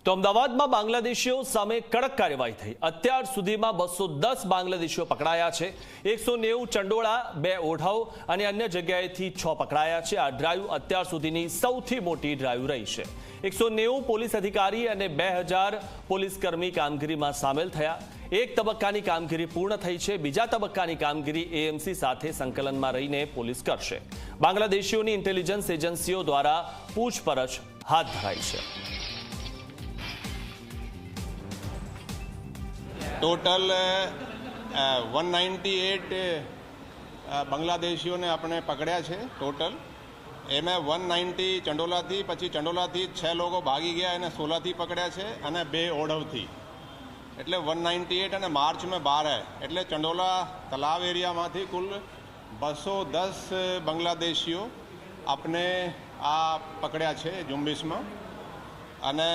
તો અમદાવાદમાં બાંગ્લાદેશીઓ સામે કડક કાર્યવાહી થઈ। અત્યાર સુધીમાં 210 બાંગ્લાદેશીઓ પકડાયા છે। 190 ચંડોળા, 2 ઓઢવ અને અન્ય જગ્યાએથી 6 પકડાયા છે। આ ડ્રાઈવ અત્યાર સુધીની સૌથી મોટી ડ્રાઈવ રહી છે। 190 પોલીસ અધિકારી અને 2000 પોલીસ કર્મી કામગીરીમાં સામેલ થયા। એક તબક્કાની કામગીરી પૂર્ણ થઈ છે। બીજા તબક્કાની કામગીરી એએમસી સાથે સંકલનમાં રહીને પોલીસ કરશે। બાંગ્લાદેશીઓની ઇન્ટેલિજન્સ એજન્સીઓ દ્વારા પૂછપરછ હાથ ધરાઈ છે। टोटल 198 बांग्लादेशीओने अपने पकड़्या है। टोटल एमें 190 चंडोला थी, पछी चंडोला थी 6 लोग भागी गया, 16 थी पकड़्या है और 2 ओढ़व थी, एटले 198 और मार्च में 12 एटले चंडोला तलाव एरिया में कुल 210 बांग्लादेशीओ अपने आ पकड़्या है झुंबीश में। अने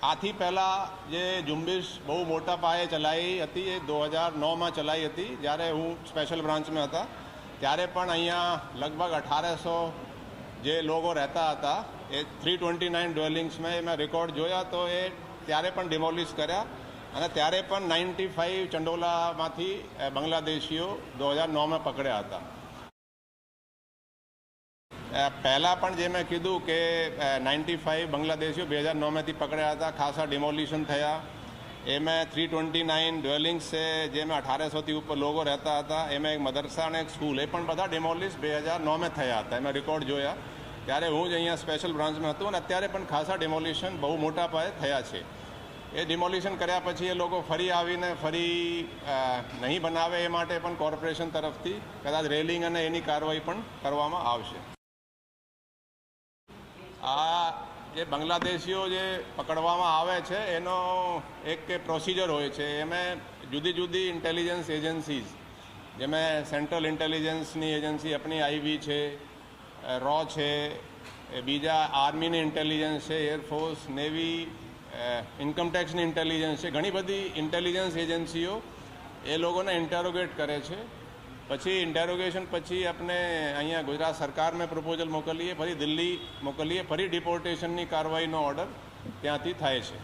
आथी पहला जे झुंबीश बहु मोटा पाये चलाई थी, 2009 में चलाई थी, जयरे हूँ स्पेशल ब्रांच में था त्यारे पण अहींया लगभग 1800 जे लोगों रहता था। ये 329 ड्वेलिंग्स में मैं रिकॉर्ड जोया तो ये त्यारे पण डिमोलिश कर्या अने त्यारे पण 95 चंडोला मांथी बांग्लादेशीओ 2009 में पकड़्या था। पहला पण जे मैं कीधुं के 95 बांग्लादेशीओ 2009 में थी पकड़्या था, खासा डिमोलिशन थया। एमें 329 ड्वेलिंग्स से जेमें 1800 थी ऊपर लोगों रहता था, एमें एक मदरसा और एक स्कूल, ये पण बधा डिमोलिश 2009 में थया था। एमें रिकॉर्ड जोया त्यारे हूँ ज अहींया स्पेशल ब्रांच में हतुं अने अत्यारे पण खासा डिमोलिशन बहु मोटा पाये थया छे। ए डिमोलिशन कर्या पछी ए लोको फरी आवीने फरी नहीं बनावे ए माटे पण कोर्पोरेशन तरफथी कदाच रेलिंग अने एनी कारवाई पण करवामां आवशे। आ जे बांग्लादेशीओ जे पकड़वामां आवे छे एनो एक प्रोसीजर होय छे। एमें जुदी जुदी इंटेलिजन्स एजेंसीज जेमें सेंट्रल इंटेलिजन्सनी एजेंसी अपनी आईवी छे, रॉ छे, बीजा आर्मीनी इंटेलिजन्स छे, एरफोर्स, नेवी, इनकम टेक्सनी इंटेलिजन्स छे, घणी बधी इंटेलिजन्स एजेंसीओ ए लोगोने इंटेरोगेट करे छे। पछी इंटेरोगेशन पछी अपने अहींया गुजरात सरकार में प्रपोजल मोकलीए, फरी दिल्ली मोकलीए, फरी डिपोर्टेशननी कारवाईनो ऑर्डर त्यांथी थाय छे।